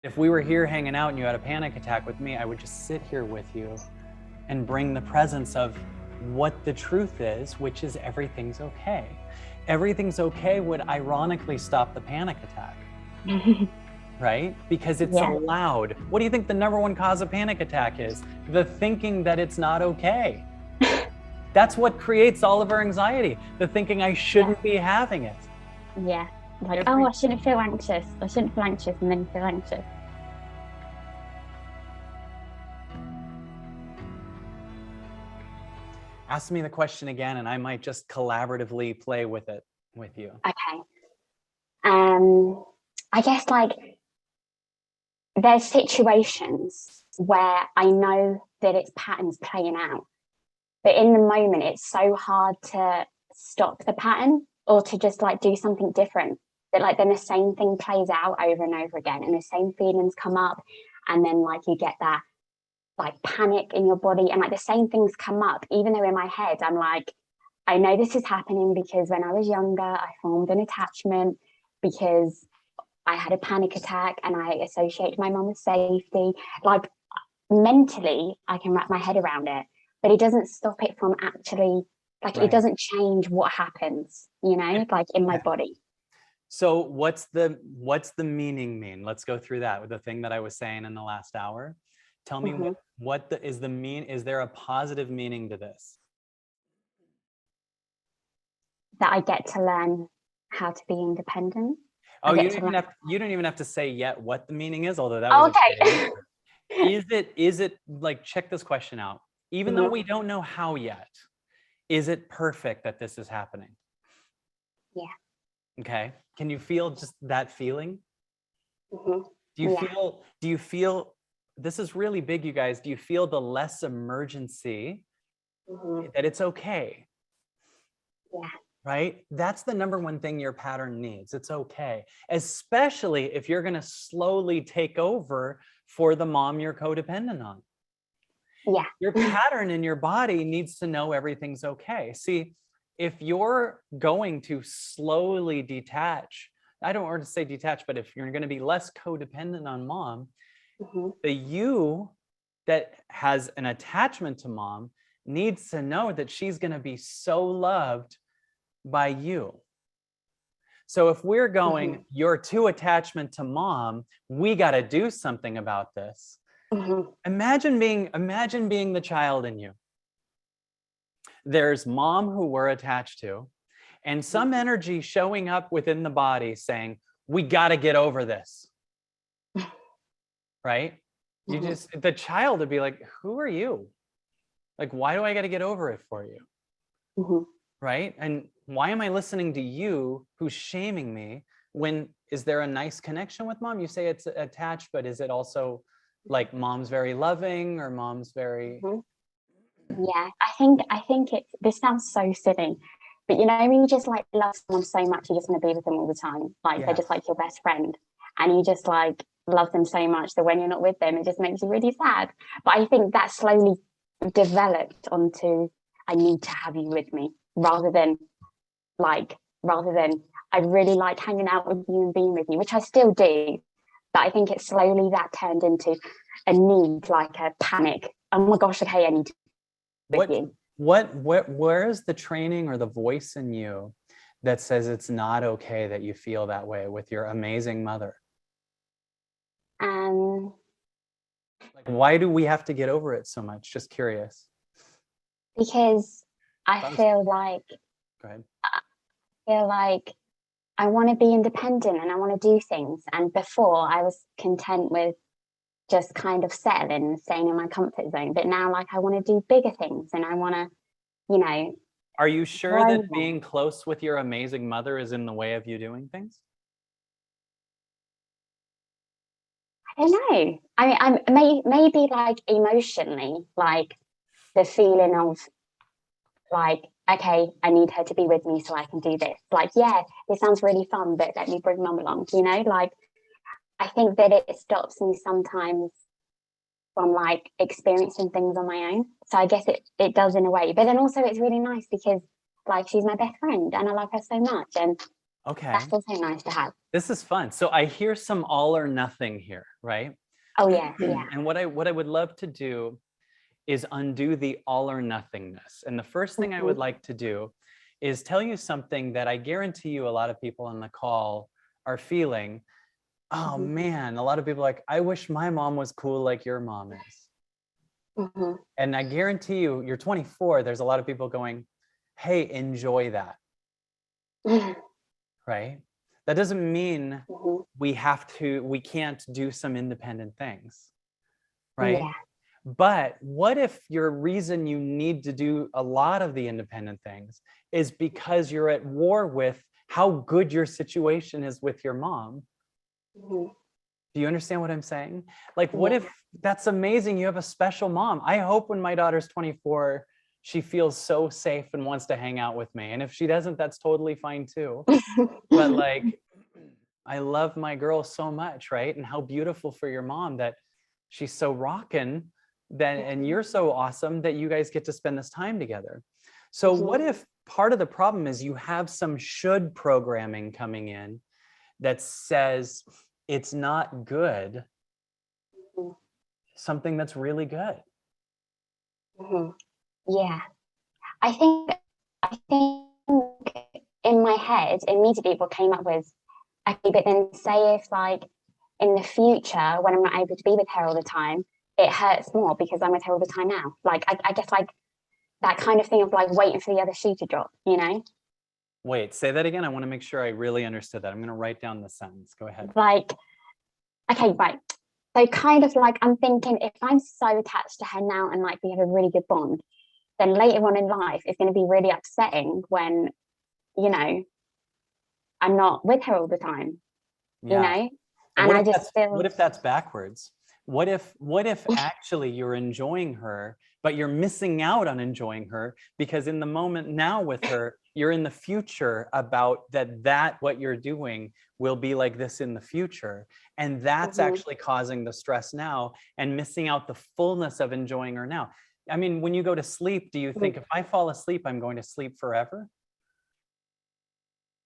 If we were here hanging out and you had a panic attack with me, I would just sit here with you and bring the presence of what the truth is, which is everything's okay. Everything's okay would ironically stop the panic attack, right? Because it's allowed. What do you think the number one cause of panic attack is? The thinking that it's not okay. That's what creates all of our anxiety. The thinking I shouldn't be having it. Yeah. Like, oh, I shouldn't feel anxious. I shouldn't feel anxious and then feel anxious. Ask me the question again and I might just collaboratively play with it with you. Okay. I guess like there's situations where I know that it's patterns playing out, but in the moment it's so hard to stop the pattern or to just like do something different, that like then the same thing plays out over and over again and the same feelings come up, and then like you get that like panic in your body and like the same things come up, even though in my head I'm like, I know this is happening because when I was younger I formed an attachment because I had a panic attack and I associate my mum with safety. Like mentally I can wrap my head around it, but it doesn't stop it from actually like it doesn't change what happens, you know, like in my body. So what's the meaning mean? Let's go through that with the thing that I was saying in the last hour. Tell me is there a positive meaning to this? That I get to learn how to be independent. Oh, you don't even have to say yet what the meaning is, although that was okay. Is it like, check this question out. Even though we don't know how yet, is it perfect that this is happening? Yeah. Okay. Can you feel just that feeling? Do you feel, this is really big, you guys. Do you feel the less emergency that it's okay? Yeah. Right? That's the number one thing your pattern needs. It's okay. Especially if you're going to slowly take over for the mom you're codependent on. Yeah. Your pattern in your body needs to know everything's okay. See, if you're going to slowly detach, I don't want to say detach, but if you're going to be less codependent on mom, the you that has an attachment to mom needs to know that she's going to be so loved by you. So if we're going, you're too attachment to mom, we got to do something about this. Imagine being the child in you. There's mom who we're attached to, and some energy showing up within the body saying, we got to get over this. Right? The child would be like, who are you? Like, why do I got to get over it for you? Right? And why am I listening to you who's shaming me when, is there a nice connection with mom? You say it's attached, but is it also like mom's very loving or mom's very... Yeah, I think this sounds so silly, but you know, when you just like love someone so much, you just want to be with them all the time. Like they're just like your best friend, and you just like love them so much that when you're not with them, it just makes you really sad. But I think that slowly developed onto, I need to have you with me, rather than I really like hanging out with you and being with you, which I still do. But I think it slowly that turned into a need, like a panic. Oh my gosh, okay, I need to. Where's the training or the voice in you that says it's not okay that you feel that way with your amazing mother? Like, why do we have to get over it so much? Just curious. Because I feel like I want to be independent and I want to do things. And before I was content with just kind of settling and staying in my comfort zone. But now, like, I want to do bigger things and I want to, you know. Are you sure that being close with your amazing mother is in the way of you doing things? I don't know. I mean, maybe like emotionally, like the feeling of like, okay, I need her to be with me so I can do this. Like, yeah, it sounds really fun, but let me bring mum along, you know, like, I think that it stops me sometimes from like experiencing things on my own. So I guess it does in a way. But then also it's really nice because like she's my best friend and I love her so much. And Okay. That's also nice to have. This is fun. So I hear some all or nothing here, right? Oh yeah, yeah. And what I would love to do is undo the all or nothingness. And the first thing I would like to do is tell you something that I guarantee you a lot of people on the call are feeling. Oh Mm-hmm. man, a lot of people are like, I wish my mom was cool like your mom is. Mm-hmm. And I guarantee you, you're 24, there's a lot of people going, hey, enjoy that, right? That doesn't mean Mm-hmm. we can't do some independent things, right? Yeah. But what if your reason you need to do a lot of the independent things is because you're at war with how good your situation is with your mom? Mm-hmm. Do you understand what I'm saying? Like, what Yeah. if that's amazing? You have a special mom. I hope when my daughter's 24, she feels so safe and wants to hang out with me. And if she doesn't, that's totally fine too. But like, I love my girl so much, right? And how beautiful for your mom that she's so rockin' that, and you're so awesome that you guys get to spend this time together. So what if part of the problem is you have some should programming coming in that says it's not good, something that's really good? Mm-hmm. Yeah. I think in my head immediately what came up was, okay, but then say if like in the future when I'm not able to be with her all the time, it hurts more because I'm with her all the time now. Like I guess like that kind of thing of like waiting for the other shoe to drop, you know? Wait, say that again. I want to make sure I really understood that. I'm going to write down the sentence. Go ahead. Like, okay, right. So kind of like I'm thinking if I'm so attached to her now and like we have a really good bond, then later on in life it's going to be really upsetting when, you know, I'm not with her all the time, you Yeah. know? And I just What feel if that's backwards? What if actually you're enjoying her, but you're missing out on enjoying her because in the moment now with her, you're in the future about that what you're doing will be like this in the future. And that's actually causing the stress now and missing out the fullness of enjoying her now. I mean, when you go to sleep, do you think if I fall asleep, I'm going to sleep forever?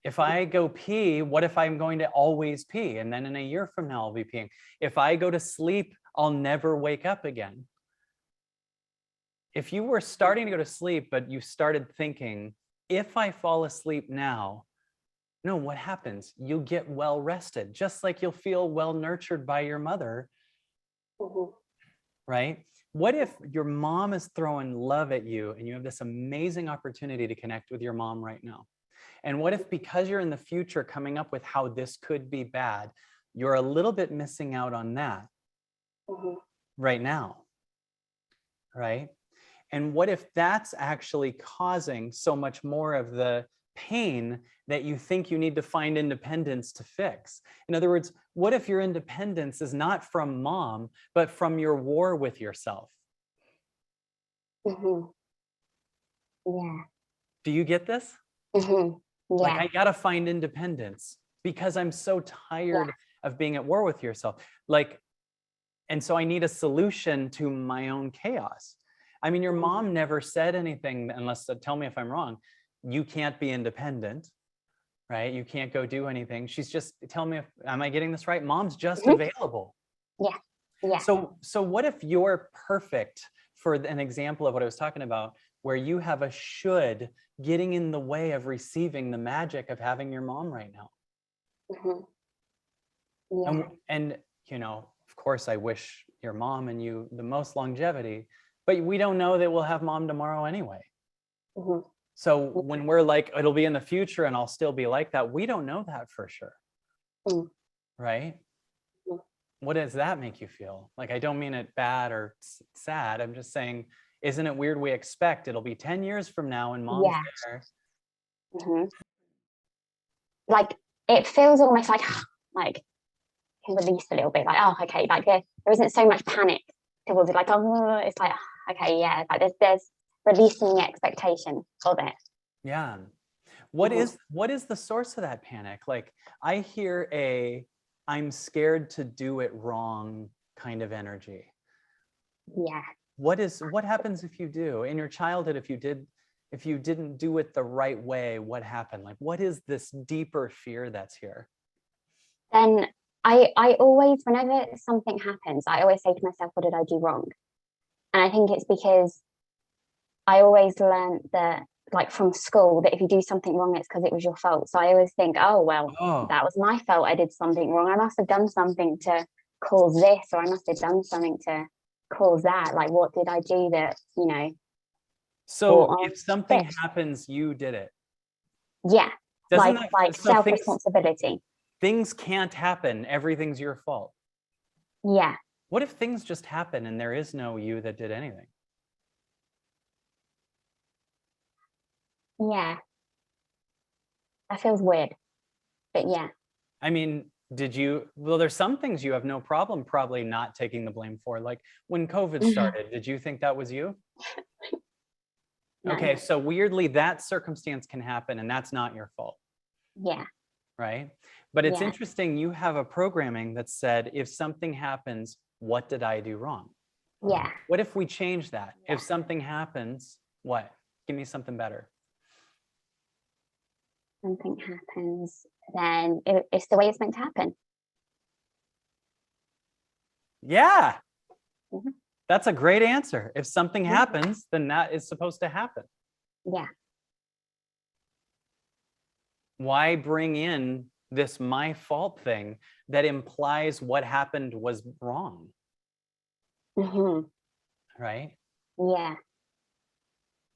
If I go pee, what if I'm going to always pee? And then in a year from now, I'll be peeing. If I go to sleep, I'll never wake up again. If you were starting to go to sleep, but you started thinking, if I fall asleep now, no, what happens? You get well rested, just like you'll feel well nurtured by your mother, right? What if your mom is throwing love at you and you have this amazing opportunity to connect with your mom right now? And what if because you're in the future coming up with how this could be bad, you're a little bit missing out on that right now, right? And what if that's actually causing so much more of the pain that you think you need to find independence to fix? In other words, what if your independence is not from mom, but from your war with yourself? yeah. Do you get this? Like, Yeah. I gotta find independence because I'm so Yeah. tired of being at war with yourself. Like, and so I need a solution to my own chaos. I mean, your mom never said anything, unless tell me if I'm wrong, you can't be independent, right? You can't go do anything. She's just, tell me if, am I getting this right? Mom's just available. Yeah. Yeah. So what if you're perfect for an example of what I was talking about, where you have a should getting in the way of receiving the magic of having your mom right now? Yeah. And you know, of course, I wish your mom and you the most longevity, but we don't know that we'll have mom tomorrow anyway. So when we're like, it'll be in the future and I'll still be like that, we don't know that for sure. Right? What does that make you feel? Like, I don't mean it bad or sad. I'm just saying, isn't it weird we expect it'll be 10 years from now and mom's Yeah. there? Like it feels almost like can release a little bit, like, oh, okay, like there isn't so much panic towards it, like, oh, it's like, okay, yeah, like there's releasing the expectation of it. Yeah. What is the source of that panic? Like, I hear I'm scared to do it wrong kind of energy. Yeah. What happens if you do? In your childhood, if you did If you didn't do it the right way, what happened? Like, what is this deeper fear that's here? Then I always, whenever something happens, I always say to myself, what did I do wrong? And I think it's because I always learned that, like from school, that if you do something wrong, it's because it was your fault. So I always think, oh, well, Oh, that was my fault. I did something wrong. I must have done something to cause this, or I must have done something to cause that. Like, what did I do that, so brought on if something this? happens, you did it. Yeah, Doesn't like so self-responsibility. things can't happen. Everything's your fault. Yeah, What if things just happen and there is no you that did anything? yeah. That feels weird, but yeah. I mean, well, there's some things you have no problem probably not taking the blame for. Like when COVID started, did you think that was you? No. Okay, so weirdly, that circumstance can happen and that's not your fault, Yeah, right? But it's yeah, interesting, you have a programming that said, if something happens, what did I do wrong? yeah. What if we change that? Yeah. If something happens, what? Give me something better. Something happens, then it's the way it's meant to happen. Yeah, Mhm. that's a great answer. If something Mhm. happens, then that is supposed to happen. Yeah. Why bring in this my fault thing that implies what happened was wrong, Hmm. right? Yeah.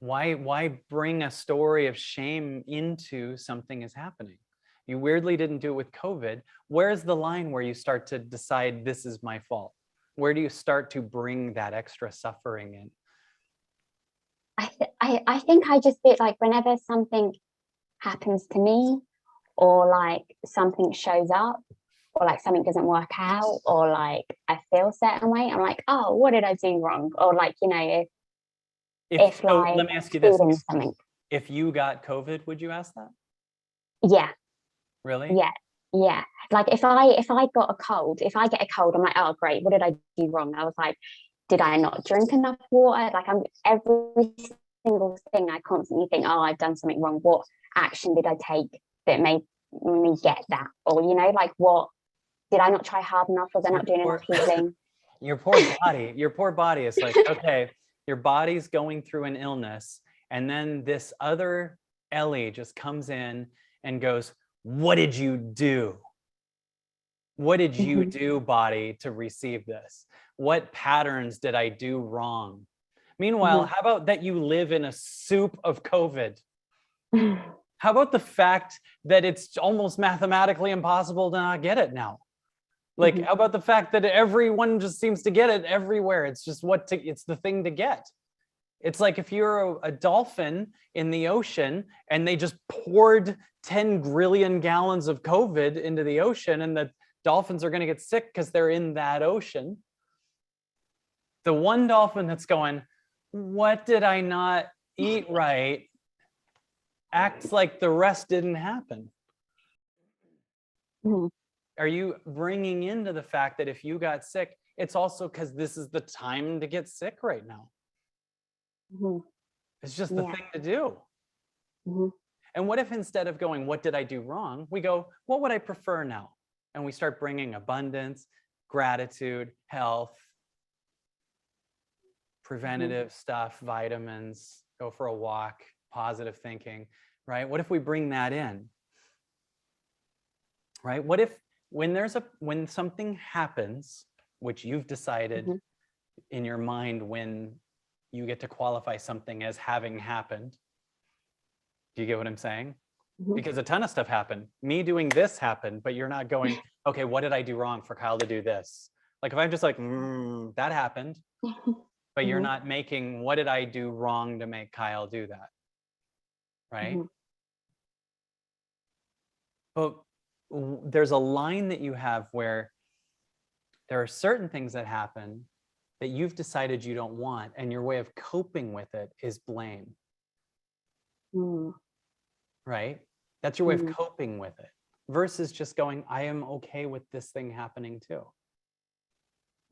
Why bring a story of shame into something is happening? You weirdly didn't do it with COVID. Where's the line where you start to decide this is my fault? Where do you start to bring that extra suffering in? I think I just did, like, whenever something happens to me, or like something shows up, or like something doesn't work out, or like I feel a certain way, I'm like, oh, what did I do wrong? Or like, if So like let me ask you this. feeling something. If you got COVID, would you ask that? Yeah, Really? yeah, yeah. Like if I got a cold, if I get a cold, I'm like, oh great, what did I do wrong? I was like, did I not drink enough water? Like, I'm every single thing I constantly think, oh, I've done something wrong. What action did I take that made me get that? Or, like, what did I not try hard enough? Was I Your not doing poor, enough healing? your poor body is like, okay, your body's going through an illness. And then this other Ellie just comes in and goes, what did you do? What did you Mhm. do, body, to receive this? What patterns did I do wrong? Meanwhile, how about that you live in a soup of COVID? Mhm. How about the fact that it's almost mathematically impossible to not get it now? Like, how about the fact that everyone just seems to get it everywhere? It's just it's the thing to get. It's like if you're a dolphin in the ocean and they just poured 10 grillion gallons of COVID into the ocean and the dolphins are going to get sick because they're in that ocean. The one dolphin that's going, what did I not eat right? Acts like the rest didn't happen. Mhm. Are you bringing into the fact that if you got sick, it's also because this is the time to get sick right now? Mhm. It's just the Yeah. thing to do. Mhm. And what if instead of going, what did I do wrong? We go, what would I prefer now? And we start bringing abundance, gratitude, health, preventative stuff, vitamins, go for a walk, positive thinking, right? What if we bring that in? Right? What if when something happens, which you've decided Mhm. in your mind when you get to qualify something as having happened? Do you get what I'm saying? Mhm. Because a ton of stuff happened. Me doing this happened, but you're not going, okay, what did I do wrong for Kyle to do this? Like if I'm just like, that happened, but you're Mhm. not making, what did I do wrong to make Kyle do that? Right? Mhm. But there's a line that you have where there are certain things that happen that you've decided you don't want, and your way of coping with it is blame, Mhm. right? That's your way of Mhm. coping with it versus just going, I am okay with this thing happening too.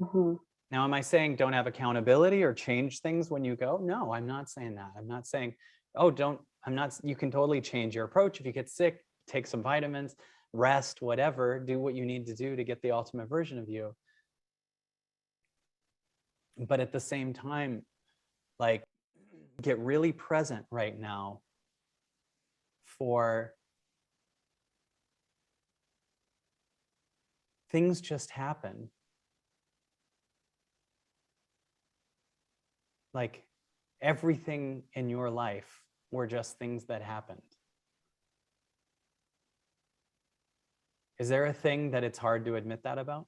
Mhm. Now, am I saying don't have accountability or change things when you go? No, I'm not saying that. I'm not saying Oh, you can totally change your approach. If you get sick, take some vitamins, rest, whatever, do what you need to do to get the ultimate version of you. But at the same time, like, get really present right now for things just happen. Like, everything in your life were just things that happened. Is there a thing that it's hard to admit that about?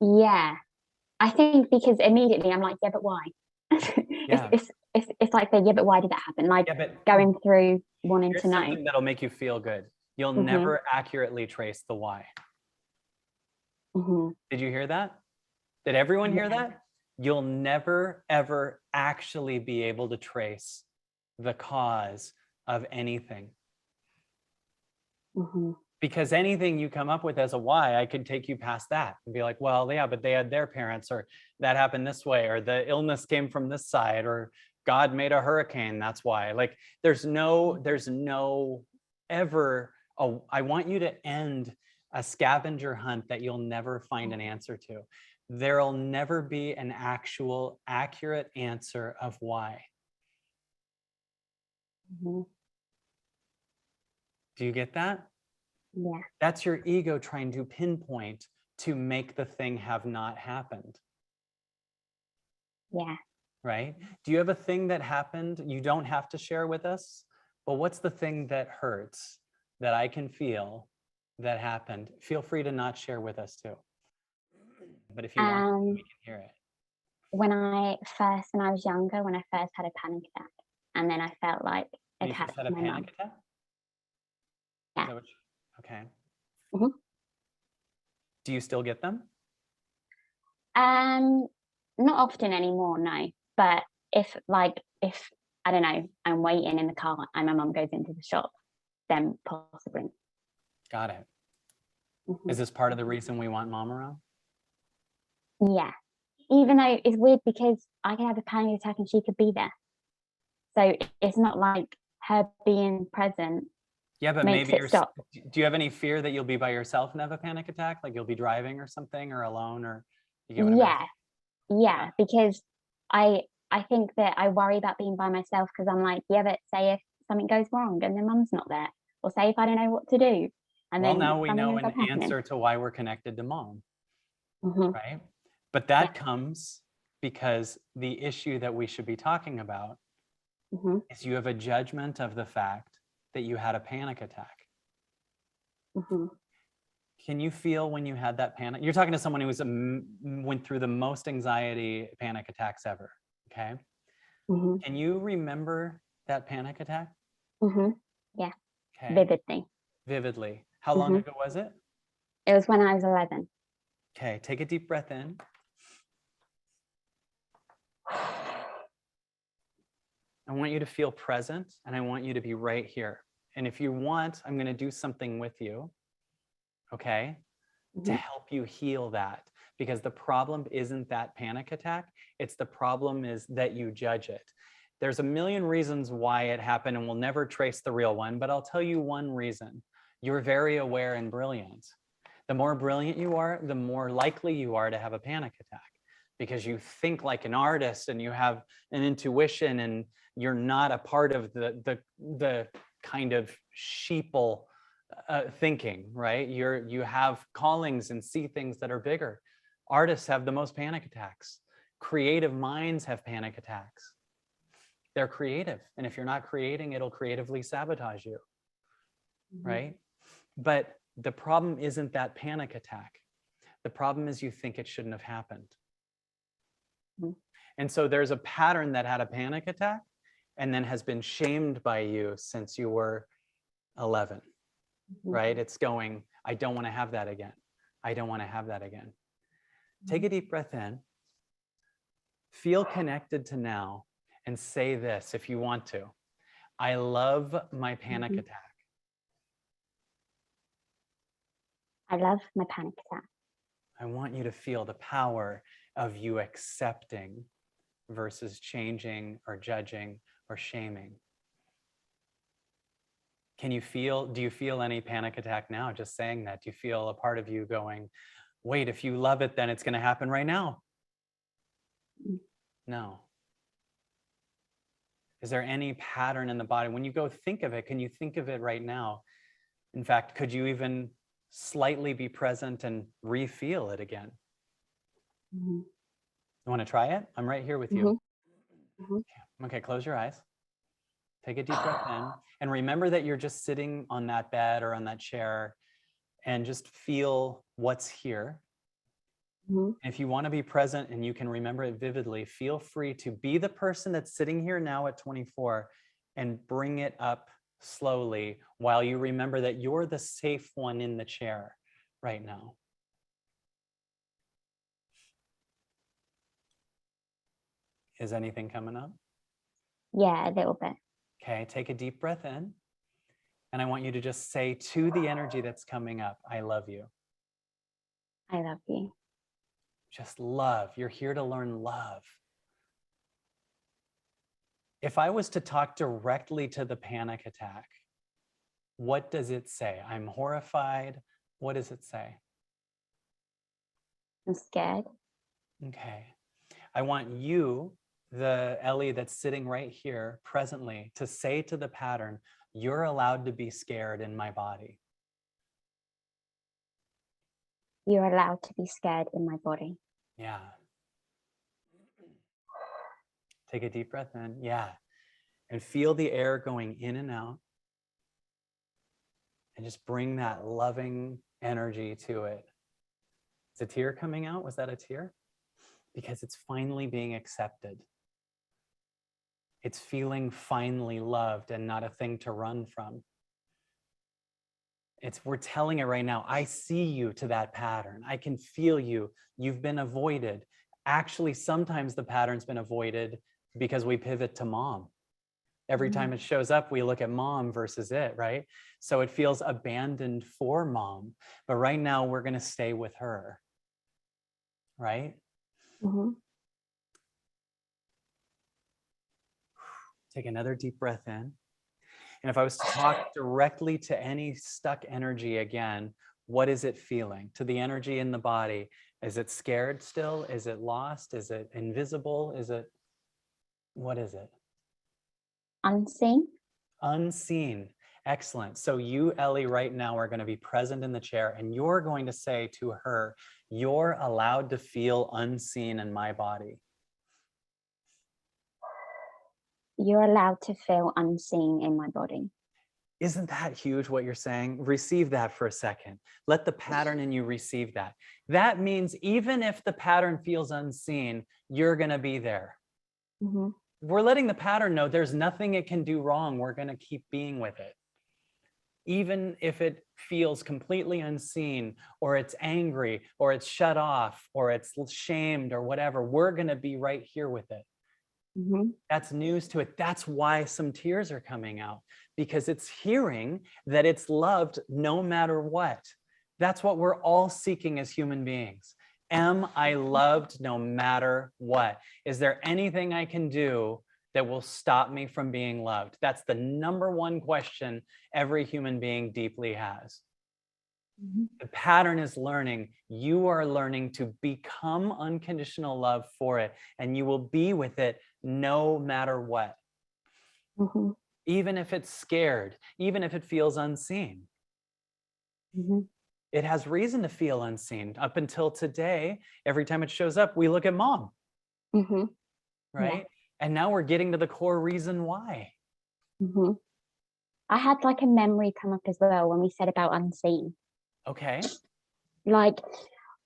Yeah, I think because immediately I'm like, yeah, but why? Yeah. It's like, yeah, but why did that happen? Like, Yeah, but going through wanting here's to know. something that'll make you feel good. You'll Mhm. never accurately trace the why. Mhm. Did you hear that? Did everyone hear Yeah. that? You'll never, ever actually be able to trace the cause of anything. Mhm. Because anything you come up with as a why, I could take you past that and be like, well, yeah, but they had their parents, or that happened this way, or the illness came from this side, or God made a hurricane, that's why. Like, there's no ever, oh, I want you to end a scavenger hunt that you'll never find an answer to. There'll never be an actual accurate answer of why. Mhm. Do you get that? Yeah. That's your ego trying to pinpoint to make the thing have not happened, Yeah. right? Do you have a thing that happened you don't have to share with us? But what's the thing that hurts that I can feel that happened? Feel free to not share with us too. But if you want, we can hear it. When I was younger, when I first had a panic attack, and then I felt like When you first attached had to a my mum. panic attack? Is Yeah. that what okay. Mhm. Do you still get them? Um, Not often anymore, no. But if I don't know, I'm waiting in the car and my mum goes into the shop, then possibly. Got it. Is Mhm. this part of the reason we want mom around? Yeah. Even though it's weird because I could have a panic attack and she could be there. So it's not like her being present Yeah, but makes maybe it stop. do you have any fear that you'll be by yourself and have a panic attack? Like, you'll be driving or something, or alone, or you get what I mean? Yeah, yeah, because I I think that I worry about being by myself because I'm like, yeah, but say if something goes wrong and then mum's not there, or say if I don't know what to do, and Well, then now we something know ends an up happening. answer to why we're connected to mom, Hmm. right? But Yeah. that comes because the issue that we should be talking about Hmm. is you have a judgment of the fact that you had a panic attack. Hmm. Can you feel when you had that panic? You're talking to someone who went through the most anxiety panic attacks ever, okay? Hmm. Can you remember that panic attack? Hmm. Yeah, Okay, vividly. vividly. How long Hmm. ago was it? It was when I was 11. Okay, take a deep breath in. I want you to feel present, and I want you to be right here. And if you want, I'm going to do something with you, okay, to Hmm. help you heal that. Because the problem isn't that panic attack, it's the problem is that you judge it. There's a million reasons why it happened, and we'll never trace the real one, but I'll tell you one reason. You're very aware and brilliant. The more brilliant you are, the more likely you are to have a panic attack, because you think like an artist and you have an intuition, and you're not a part of the kind of sheeple thinking, right? You have callings and see things that are bigger. Artists have the most panic attacks. Creative minds have panic attacks. They're creative, and if you're not creating, it'll creatively sabotage you, right? But the problem isn't that panic attack. The problem is you think it shouldn't have happened. Mhm. And so there's a pattern that had a panic attack and then has been shamed by you since you were 11, right? It's going, I don't want to have that again. I don't want to have that again. Take a deep breath in, feel connected to now, and say this if you want to. I love my panic Mhm. attack. I love my panic attack. I want you to feel the power of you accepting versus changing or judging or shaming. Do you feel any panic attack now? Just saying that, do you feel a part of you going, wait, if you love it, then it's going to happen right now? No. Is there any pattern in the body? When you go think of it, can you think of it right now? In fact, could you even slightly be present and re-feel it again? You want to try it? I'm right here with you. Okay, close your eyes. Take a deep breath in. And remember that you're just sitting on that bed or on that chair, and just feel what's here. If you want to be present and you can remember it vividly, feel free to be the person that's sitting here now at 24 and bring it up slowly while you remember that you're the safe one in the chair right now. Is anything coming up? Yeah, a little bit. Okay, take a deep breath in. And I want you to just say to the energy that's coming up, I love you. I love you. Just love. You're here to learn love. If I was to talk directly to the panic attack, what does it say? I'm horrified. What does it say? I'm scared. Okay. I want you, the Ellie that's sitting right here presently, to say to the pattern, you're allowed to be scared in my body. You're allowed to be scared in my body. Yeah. Take a deep breath in. Yeah. And feel the air going in and out. And just bring that loving energy to it. Is a tear coming out? Was that a tear? Because it's finally being accepted. It's feeling finally loved and not a thing to run from. We're telling it right now. I see you to that pattern. I can feel you. You've been avoided. Actually, sometimes the pattern's been avoided because we pivot to mom. Every time it shows up, we look at mom versus it, right? So it feels abandoned for mom. But right now, we're going to stay with her, right? Take another deep breath in. And if I was to talk directly to any stuck energy again, what is it feeling? To the energy in the body, is it scared still? Is it lost? Is it invisible? What is it? Unseen. Unseen. Excellent. So you, Ellie, right now are going to be present in the chair, and you're going to say to her, you're allowed to feel unseen in my body. You're allowed to feel unseen in my body. Isn't that huge what you're saying? Receive that for a second. Let the pattern in you receive that. That means even if the pattern feels unseen, you're going to be there. We're letting the pattern know there's nothing it can do wrong. We're going to keep being with it. Even if it feels completely unseen, or it's angry, or it's shut off, or it's shamed, or whatever, we're going to be right here with it. That's news to it. That's why some tears are coming out, because it's hearing that it's loved no matter what. That's what we're all seeking as human beings. Am I loved no matter what? Is there anything I can do that will stop me from being loved? That's the number one question every human being deeply has. The pattern is learning. You are learning to become unconditional love for it, and you will be with it no matter what. Even if it's scared, even if it feels unseen. It has reason to feel unseen. Up until today, every time it shows up, we look at mom. Right? Yeah. And now we're getting to the core reason why. I had like a memory come up as well when we said about unseen. Okay. Like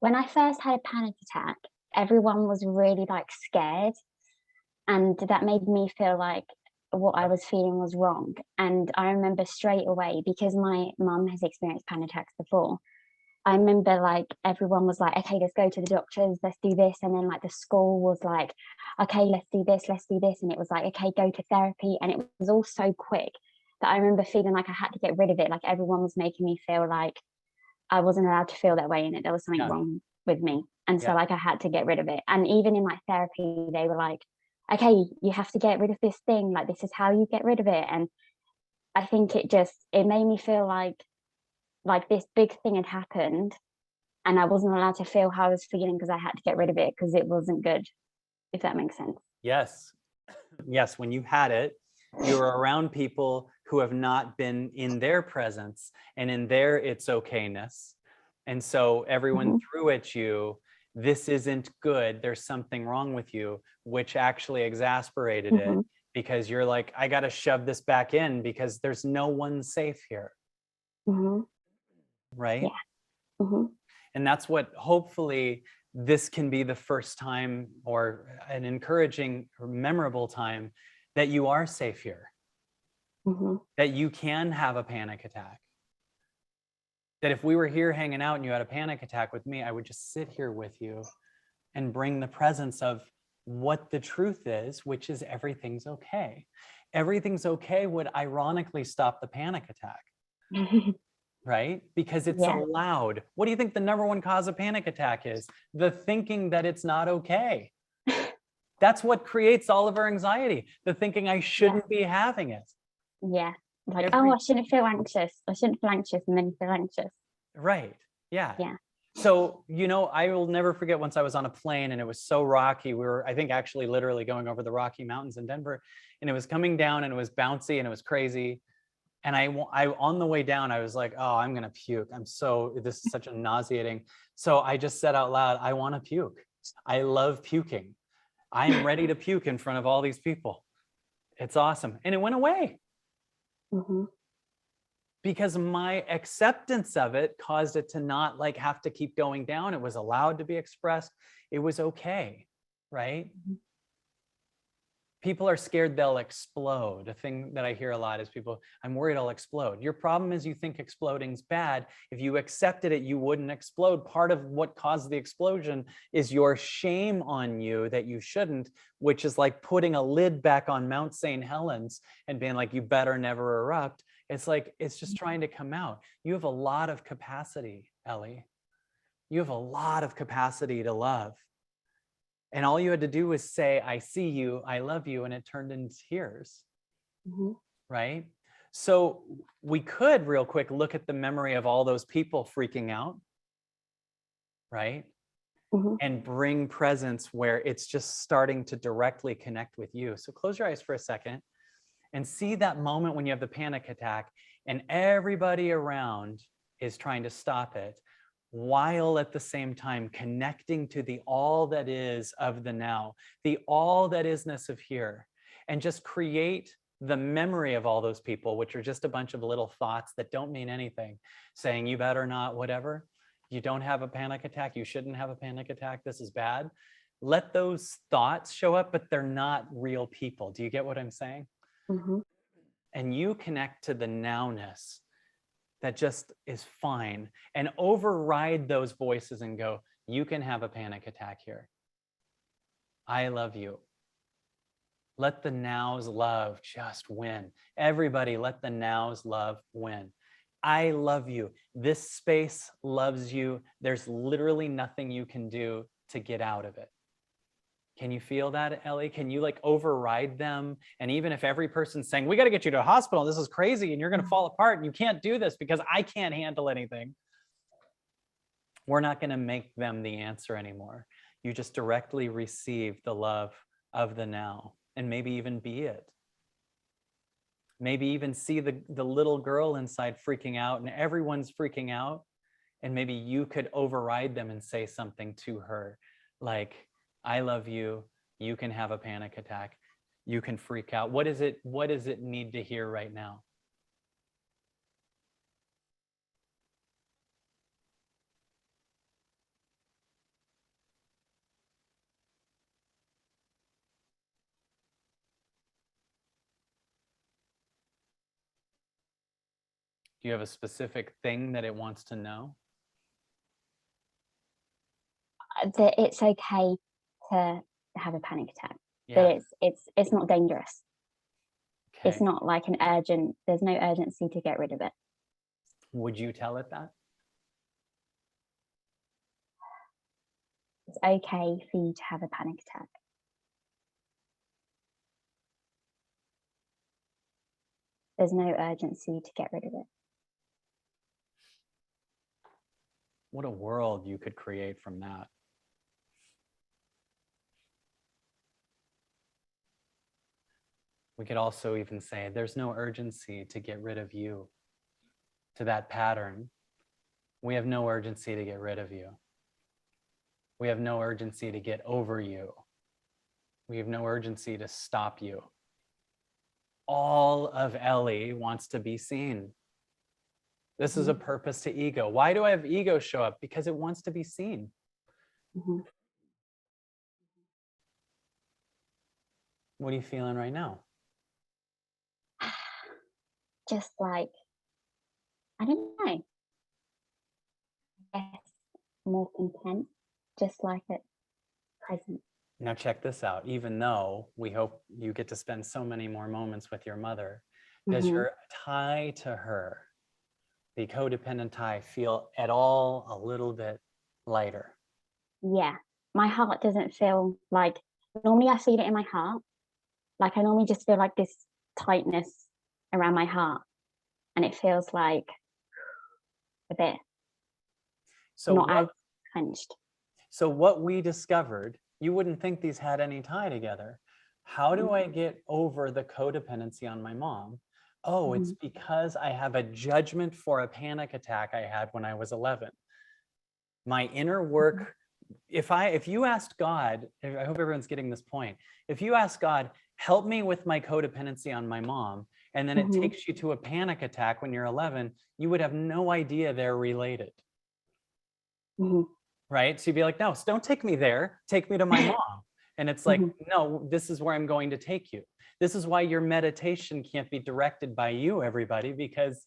when I first had a panic attack, everyone was really like scared, and that made me feel like what I was feeling was wrong. And I remember straight away, because my mum has experienced panic attacks before, I remember like everyone was like, okay, let's go to the doctors, let's do this. And then like the school was like, okay, let's do this. And it was like, okay, go to therapy. And it was all so quick that I remember feeling like I had to get rid of it. Like everyone was making me feel like I wasn't allowed to feel that way, and there was something wrong with me. And so like I had to get rid of it. And even in like therapy, they were like, okay, you have to get rid of this thing, like this is how you get rid of it. And I think it made me feel like this big thing had happened and I wasn't allowed to feel how I was feeling because I had to get rid of it because it wasn't good, if that makes sense. Yes. Yes, when you had it, you're around people who have not been in their presence and in their it's okayness. And so everyone threw at you, this isn't good, there's something wrong with you, which actually exasperated it because you're like, I got to shove this back in because there's no one safe here. Right? Yeah. And that's what hopefully this can be the first time or an encouraging or memorable time that you are safe here, that you can have a panic attack. That if we were here hanging out and you had a panic attack with me, I would just sit here with you and bring the presence of what the truth is, which is everything's okay. Everything's okay would ironically stop the panic attack. Right? Because it's allowed. What do you think the number one cause of panic attack is? The thinking that it's not okay. That's what creates all of our anxiety. The thinking I shouldn't be having it. Yeah. Like, oh, I shouldn't feel anxious. I shouldn't feel anxious, and then you feel anxious. Right. Yeah. Yeah. So, I will never forget once I was on a plane and it was so rocky. We were, I think, actually literally going over the Rocky Mountains in Denver, and it was coming down and it was bouncy and it was crazy. And I on the way down, I was like, oh, I'm going to puke. This is such a nauseating. So I just said out loud, I want to puke. I love puking. I'm ready to puke in front of all these people. It's awesome. And it went away. Because my acceptance of it caused it to not like have to keep going down. It was allowed to be expressed. It was okay. Right? People are scared they'll explode. A thing that I hear a lot is people, I'm worried I'll explode. Your problem is you think exploding's bad. If you accepted it, you wouldn't explode. Part of what caused the explosion is your shame on you that you shouldn't, which is like putting a lid back on Mount St. Helens and being like, you better never erupt. It's like, it's just trying to come out. You have a lot of capacity, Ellie. You have a lot of capacity to love. And all you had to do was say, I see you, I love you, and it turned into tears, right? So we could real quick look at the memory of all those people freaking out, right? And bring presence where it's just starting to directly connect with you. So close your eyes for a second and see that moment when you have the panic attack and everybody around is trying to stop it, while at the same time connecting to the all that is of the now, the all that isness of here, and just create the memory of all those people, which are just a bunch of little thoughts that don't mean anything, saying you better not, whatever, you don't have a panic attack, you shouldn't have a panic attack, this is bad. Let those thoughts show up, but they're not real people. Do you get what I'm saying? And you connect to the nowness that just is fine and override those voices and go, you can have a panic attack here. I love you. Let the now's love just win. Everybody, let the now's love win. I love you. This space loves you. There's literally nothing you can do to get out of it. Can you feel that, Ellie? Can you like override them? And even if every person's saying, we got to get you to a hospital, this is crazy, and you're going to fall apart, and you can't do this because I can't handle anything. We're not going to make them the answer anymore. You just directly receive the love of the now, and maybe even be it. Maybe even see the little girl inside freaking out, and everyone's freaking out. And maybe you could override them and say something to her like, I love you. You can have a panic attack. You can freak out. What does it need to hear right now? Do you have a specific thing that it wants to know? That it's okay to have a panic attack. Yeah. That it's not dangerous. Okay. It's not like there's no urgency to get rid of it. Would you tell it that? It's okay for you to have a panic attack. There's no urgency to get rid of it. What a world you could create from that. We could also even say there's no urgency to get rid of you, to that pattern. We have no urgency to get rid of you. We have no urgency to get over you. We have no urgency to stop you. All of Ellie wants to be seen. This is a purpose to ego. Why do I have ego show up? Because it wants to be seen. What are you feeling right now? Just like, I don't know. I guess more content, just like it present. Now check this out. Even though we hope you get to spend so many more moments with your mother, does your tie to her, the codependent tie, feel at all a little bit lighter? Yeah, my heart doesn't feel like, normally I feel it in my heart. Like I normally just feel like this tightness around my heart, and it feels like a bit not as clenched. So what we discovered, you wouldn't think these had any tie together. How do I get over the codependency on my mom? Oh, it's because I have a judgment for a panic attack I had when I was 11. My inner work, if you asked God, I hope everyone's getting this point. If you ask God, help me with my codependency on my mom, and then it takes you to a panic attack when you're 11, you would have no idea they're related. Right? So you'd be like, no, don't take me there. Take me to my mom. And it's like, no, this is where I'm going to take you. This is why your meditation can't be directed by you, everybody, because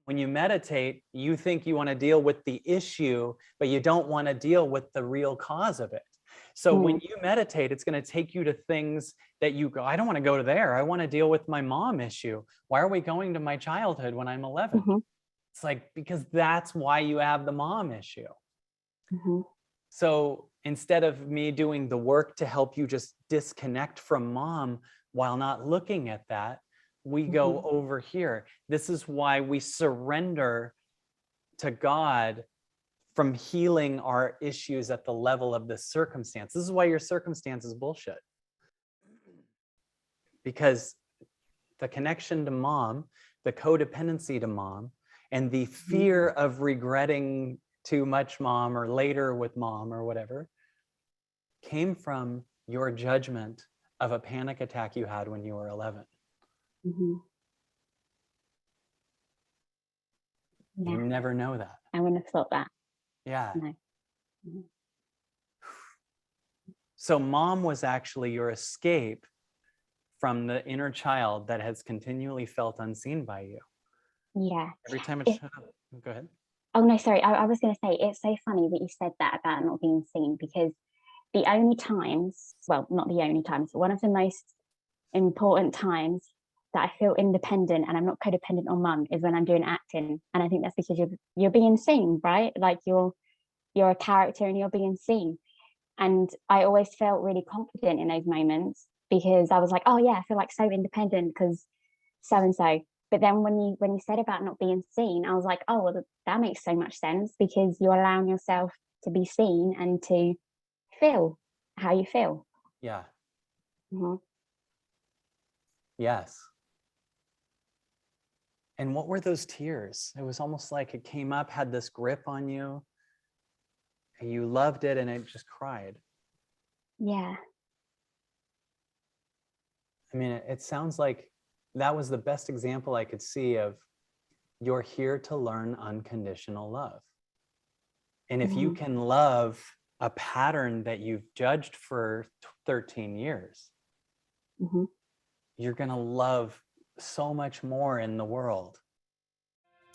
when you meditate, you think you want to deal with the issue, but you don't want to deal with the real cause of it. So when you meditate, it's going to take you to things that you go, I don't want to go to there. I want to deal with my mom issue. Why are we going to my childhood when I'm 11? It's like, because that's why you have the mom issue. So instead of me doing the work to help you just disconnect from mom while not looking at that, we go over here. This is why we surrender to God from healing our issues at the level of the circumstance. This is why your circumstance is bullshit. Because the connection to mom, the codependency to mom, and the fear of regretting too much mom or later with mom or whatever came from your judgment of a panic attack you had when you were 11. You never know that. I wouldn't have thought that. Yeah. No. So mom was actually your escape from the inner child that has continually felt unseen by you. Yeah. Every time it's go ahead. Oh no, sorry. I was going to say, it's so funny that you said that about not being seen, because the only times, well, not the only times, but one of the most important times that I feel independent and I'm not codependent on mum is when I'm doing acting. And I think that's because you're being seen, right? Like you're a character and you're being seen. And I always felt really confident in those moments because I was like, oh yeah, I feel like so independent because so and so. But then when you said about not being seen, I was like, oh, well, that makes so much sense, because you're allowing yourself to be seen and to feel how you feel. Yeah. Yes. And what were those tears? It was almost like it came up, had this grip on you, and you loved it, and it just cried. Yeah. I mean, it sounds like that was the best example I could see of you're here to learn unconditional love. And if you can love a pattern that you've judged for 13 years, you're going to love so much more in the world.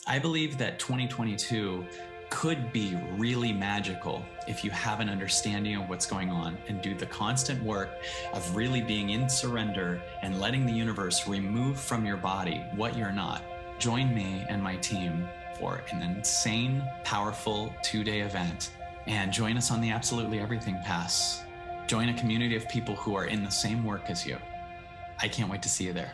I believe that 2022 could be really magical if you have an understanding of what's going on and do the constant work of really being in surrender and letting the universe remove from your body what you're not. Join me and my team for an insane, powerful 2-day event, and join us on the Absolutely Everything Pass. Join a community of people who are in the same work as you. I can't wait to see you there.